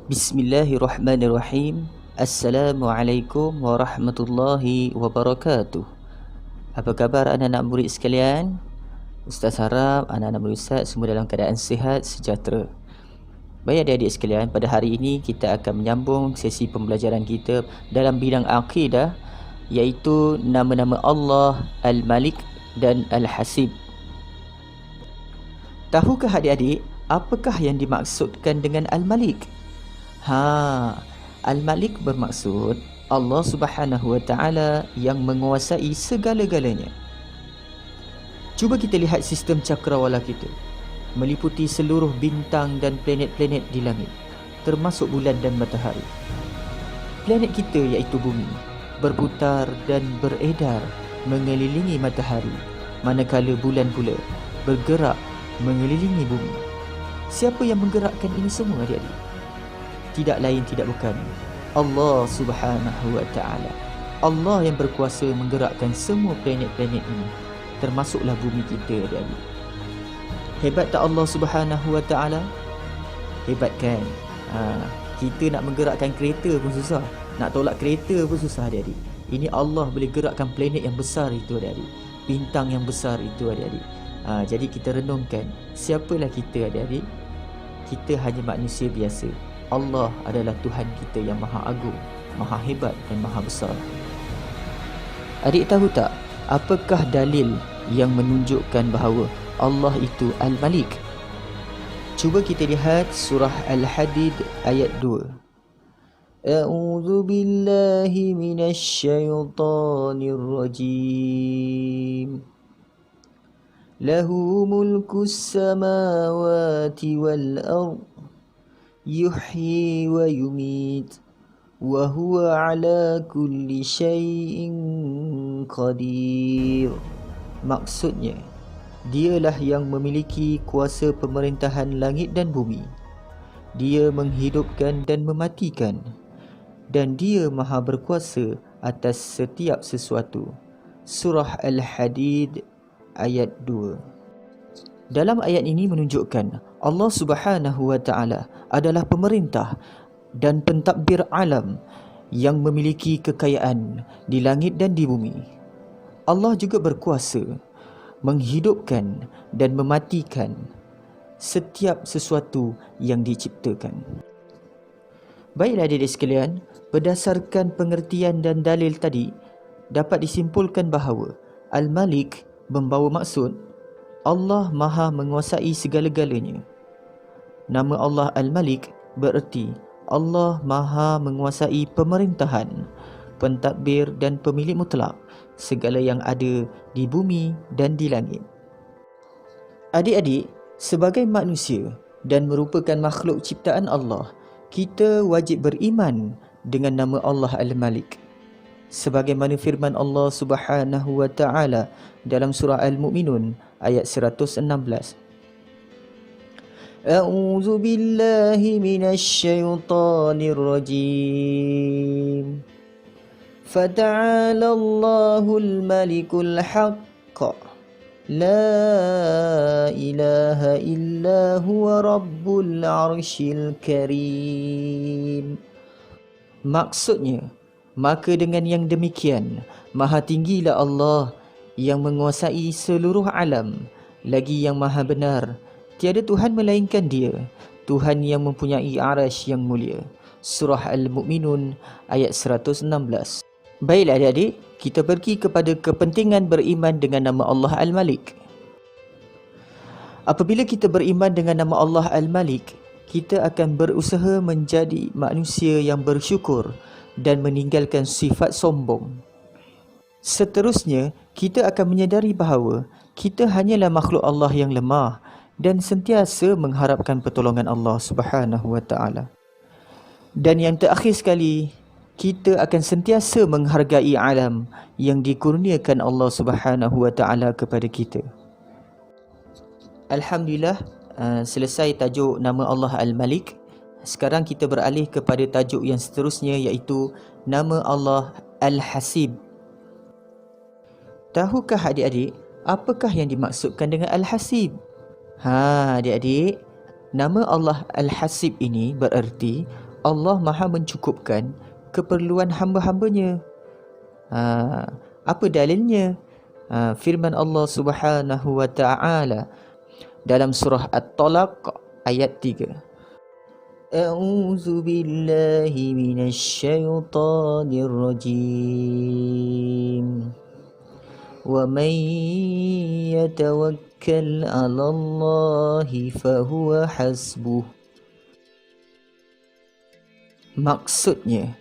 Bismillahirrahmanirrahim. Assalamualaikum warahmatullahi wabarakatuh. Apa khabar anak-anak murid sekalian? Ustaz harap anak-anak murid Ustaz semua dalam keadaan sihat, sejahtera. Baik adik-adik sekalian, pada hari ini kita akan menyambung sesi pembelajaran kita dalam bidang akidah, iaitu nama-nama Allah Al-Malik dan Al-Hasib. Tahukah adik-adik apakah yang dimaksudkan dengan Al-Malik? Al-Malik bermaksud Allah Subhanahu wa Ta'ala yang menguasai segala-galanya. Cuba kita lihat sistem cakrawala kita, meliputi seluruh bintang dan planet-planet di langit, termasuk bulan dan matahari. Planet kita iaitu bumi berputar dan beredar mengelilingi matahari, manakala bulan pula bergerak mengelilingi bumi. Siapa yang menggerakkan ini semua adik-adik? Tidak lain tidak bukan Allah Subhanahu wa Ta'ala. Allah yang berkuasa menggerakkan semua planet-planet ini, termasuklah bumi kita adik-adik. Hebat tak Allah Subhanahu wa Ta'ala? Hebat kan? Kita nak menggerakkan kereta pun susah, nak tolak kereta pun susah adik-adik. Ini Allah boleh gerakkan planet yang besar itu adik-adik, bintang yang besar itu adik-adik. Jadi kita renungkan, siapalah kita adik-adik? Kita hanya manusia biasa. Allah adalah Tuhan kita yang maha agung, maha hebat dan maha besar. Adik tahu tak, apakah dalil yang menunjukkan bahawa Allah itu Al-Malik? Cuba kita lihat surah Al-Hadid ayat 2. A'udzu billahi minasy syaithanir rajim. Lahu mulkus samawati wal ardh yuhyi wa yumit wa huwa ala kulli syai'in qadir. Maksudnya, dialah yang memiliki kuasa pemerintahan langit dan bumi. Dia menghidupkan dan mematikan, dan dia maha berkuasa atas setiap sesuatu. Surah Al-Hadid ayat 2. Dalam ayat ini menunjukkan Allah Subhanahu wa Ta'ala adalah pemerintah dan pentadbir alam yang memiliki kekayaan di langit dan di bumi. Allah juga berkuasa menghidupkan dan mematikan setiap sesuatu yang diciptakan. Baiklah adik-adik sekalian, berdasarkan pengertian dan dalil tadi, dapat disimpulkan bahawa Al-Malik membawa maksud Allah maha menguasai segala-galanya. Nama Allah Al-Malik bererti Allah maha menguasai pemerintahan, pentadbir dan pemilik mutlak segala yang ada di bumi dan di langit. Adik-adik, sebagai manusia dan merupakan makhluk ciptaan Allah, kita wajib beriman dengan nama Allah Al-Malik. Sebagaimana firman Allah Subhanahu wa Ta'ala dalam surah Al-Mu'minun ayat 116. A'udzu billahi minasy syaithanir rajim. Fata'ala Allahul Malikul Haqq. La ilaha illa huwa Rabbul Arsyil Karim. Maksudnya, maka dengan yang demikian, maha tinggilah Allah yang menguasai seluruh alam, lagi yang maha benar. Tiada Tuhan melainkan Dia, Tuhan yang mempunyai arasy yang mulia. Surah Al-Mu'minun ayat 116. Baiklah adik-adik, kita pergi kepada kepentingan beriman dengan nama Allah Al-Malik. Apabila kita beriman dengan nama Allah Al-Malik, kita akan berusaha menjadi manusia yang bersyukur dan meninggalkan sifat sombong. Seterusnya, kita akan menyadari bahawa kita hanyalah makhluk Allah yang lemah dan sentiasa mengharapkan pertolongan Allah Subhanahu wa Ta'ala. Dan yang terakhir sekali, kita akan sentiasa menghargai alam yang dikurniakan Allah Subhanahu wa Ta'ala kepada kita. Alhamdulillah, selesai tajuk nama Allah Al-Malik. Sekarang kita beralih kepada tajuk yang seterusnya, iaitu nama Allah Al-Hasib. Tahukah adik-adik apakah yang dimaksudkan dengan Al-Hasib? Adik-adik, nama Allah Al-Hasib ini bererti Allah Maha mencukupkan keperluan hamba-hambanya. Apa dalilnya? Firman Allah Subhanahu wa taala dalam surah At-Talaq ayat 3. A'udzu billahi minasyaitonir rajim. Wa man yatawakkal 'alallahi fahuwa hasbuh. Maksudnya,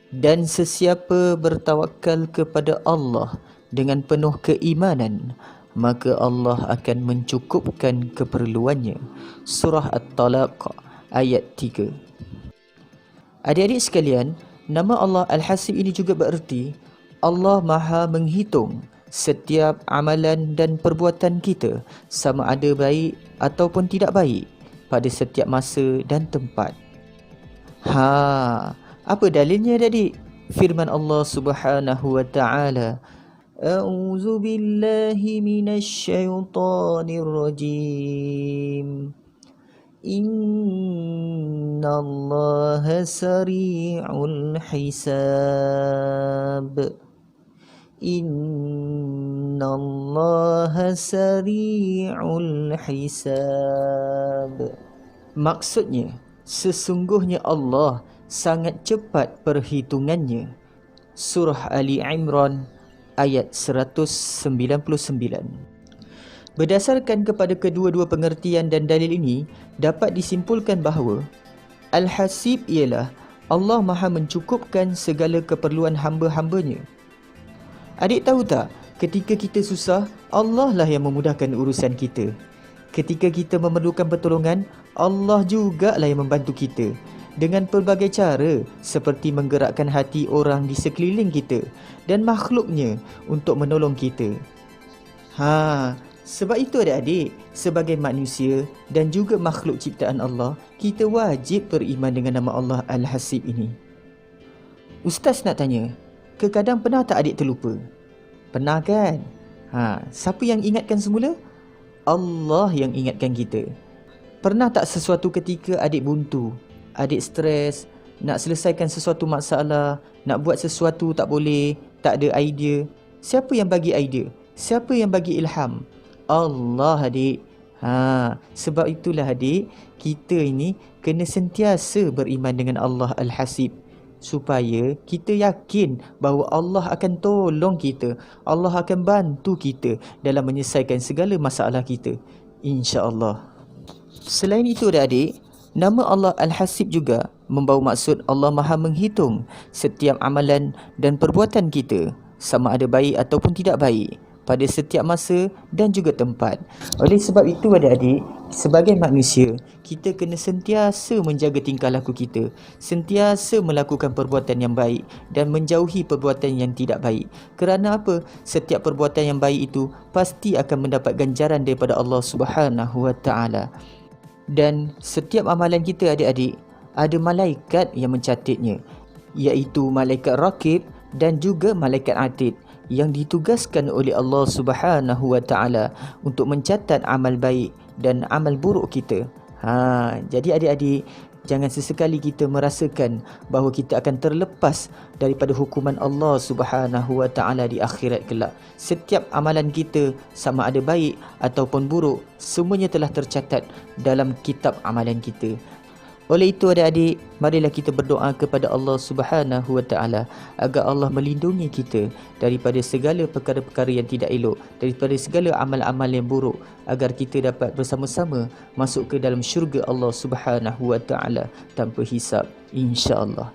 dan sesiapa bertawakal kepada Allah dengan penuh keimanan, maka Allah akan mencukupkan keperluannya. Surah At-Talaq ayat 3. Adik-adik sekalian, nama Allah Al-Hasib ini juga bererti Allah Maha menghitung setiap amalan dan perbuatan kita, sama ada baik ataupun tidak baik, pada setiap masa dan tempat. Apa dalilnya adik? Firman Allah Subhanahu wa taala, A'udzu billahi minasyaitonir rajim. Innallaha sari'ul hisab. Innallaha sari'ul hisab. Maksudnya, sesungguhnya Allah sangat cepat perhitungannya. Surah Ali Imran ayat 199. Berdasarkan kepada kedua-dua pengertian dan dalil ini, dapat disimpulkan bahawa Al-Hasib ialah Allah Maha mencukupkan segala keperluan hamba-hambanya. Adik tahu tak, ketika kita susah, Allah lah yang memudahkan urusan kita. Ketika kita memerlukan pertolongan, Allah jugalah yang membantu kita dengan pelbagai cara, seperti menggerakkan hati orang di sekeliling kita dan makhluknya untuk menolong kita. Sebab itu adik-adik, sebagai manusia dan juga makhluk ciptaan Allah, kita wajib beriman dengan nama Allah Al-Hasib ini. Ustaz nak tanya, kadang pernah tak adik terlupa? Pernah kan? Siapa yang ingatkan semula? Allah yang ingatkan kita. Pernah tak sesuatu ketika adik buntu, adik stres, nak selesaikan sesuatu masalah, nak buat sesuatu tak boleh, tak ada idea? Siapa yang bagi idea? Siapa yang bagi ilham? Allah adik. Sebab itulah adik, kita ini kena sentiasa beriman dengan Allah Al-Hasib, supaya kita yakin bahawa Allah akan tolong kita, Allah akan bantu kita dalam menyelesaikan segala masalah kita, insya-Allah. Selain itu adik, nama Allah Al-Hasib juga membawa maksud Allah Maha menghitung setiap amalan dan perbuatan kita, sama ada baik ataupun tidak baik, pada setiap masa dan juga tempat. Oleh sebab itu adik-adik, sebagai manusia, kita kena sentiasa menjaga tingkah laku kita, sentiasa melakukan perbuatan yang baik dan menjauhi perbuatan yang tidak baik. Kerana apa? Setiap perbuatan yang baik itu pasti akan mendapat ganjaran daripada Allah Subhanahu wa taala. Dan setiap amalan kita adik-adik, ada malaikat yang mencatatnya, iaitu malaikat Raqib dan juga malaikat Atid, yang ditugaskan oleh Allah Subhanahu wa taala untuk mencatat amal baik dan amal buruk kita. Jadi adik-adik, jangan sesekali kita merasakan bahawa kita akan terlepas daripada hukuman Allah Subhanahu wa taala di akhirat kelak. Setiap amalan kita, sama ada baik ataupun buruk, semuanya telah tercatat dalam kitab amalan kita. Oleh itu adik-adik, marilah kita berdoa kepada Allah Subhanahu wa taala agar Allah melindungi kita daripada segala perkara-perkara yang tidak elok, daripada segala amal-amal yang buruk, agar kita dapat bersama-sama masuk ke dalam syurga Allah Subhanahu wa taala tanpa hisab, insya-Allah.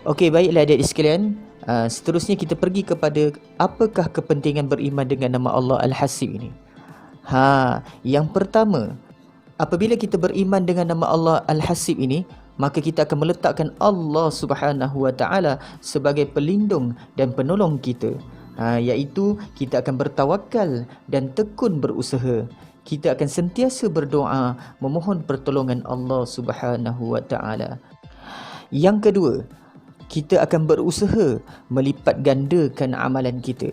Okey, baiklah adik-adik sekalian, seterusnya kita pergi kepada apakah kepentingan beriman dengan nama Allah Al-Hasib ini. Yang pertama, apabila kita beriman dengan nama Allah Al-Hasib ini, maka kita akan meletakkan Allah Subhanahu wa taala sebagai pelindung dan penolong kita. Iaitu kita akan bertawakal dan tekun berusaha. Kita akan sentiasa berdoa memohon pertolongan Allah Subhanahu wa taala. Yang kedua, kita akan berusaha melipat gandakan amalan kita,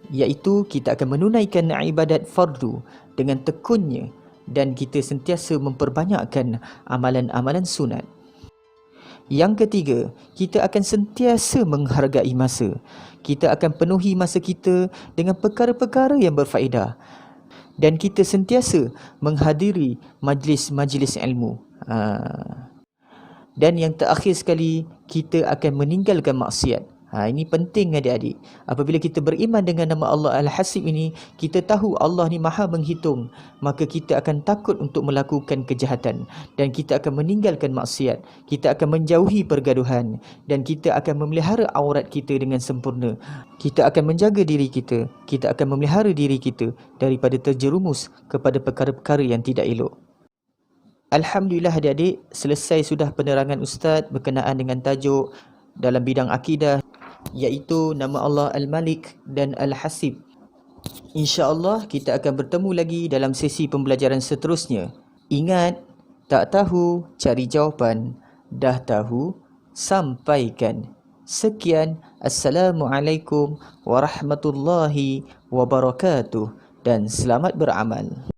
iaitu kita akan menunaikan ibadat fardu dengan tekunnya, dan kita sentiasa memperbanyakkan amalan-amalan sunat. Yang ketiga, kita akan sentiasa menghargai masa. Kita akan penuhi masa kita dengan perkara-perkara yang berfaedah. Dan kita sentiasa menghadiri majlis-majlis ilmu. Dan yang terakhir sekali, kita akan meninggalkan maksiat. Ini penting adik-adik. Apabila kita beriman dengan nama Allah Al-Hasib ini, kita tahu Allah ni maha menghitung, maka kita akan takut untuk melakukan kejahatan dan kita akan meninggalkan maksiat. Kita akan menjauhi pergaduhan dan kita akan memelihara aurat kita dengan sempurna. Kita akan menjaga diri kita. Kita akan memelihara diri kita daripada terjerumus kepada perkara-perkara yang tidak elok. Alhamdulillah adik-adik, selesai sudah penerangan Ustaz berkenaan dengan tajuk dalam bidang akidah, iaitu nama Allah Al-Malik dan Al-Hasib. InsyaAllah kita akan bertemu lagi dalam sesi pembelajaran seterusnya. Ingat, tak tahu cari jawapan, dah tahu sampaikan. Sekian, Assalamualaikum warahmatullahi wabarakatuh dan selamat beramal.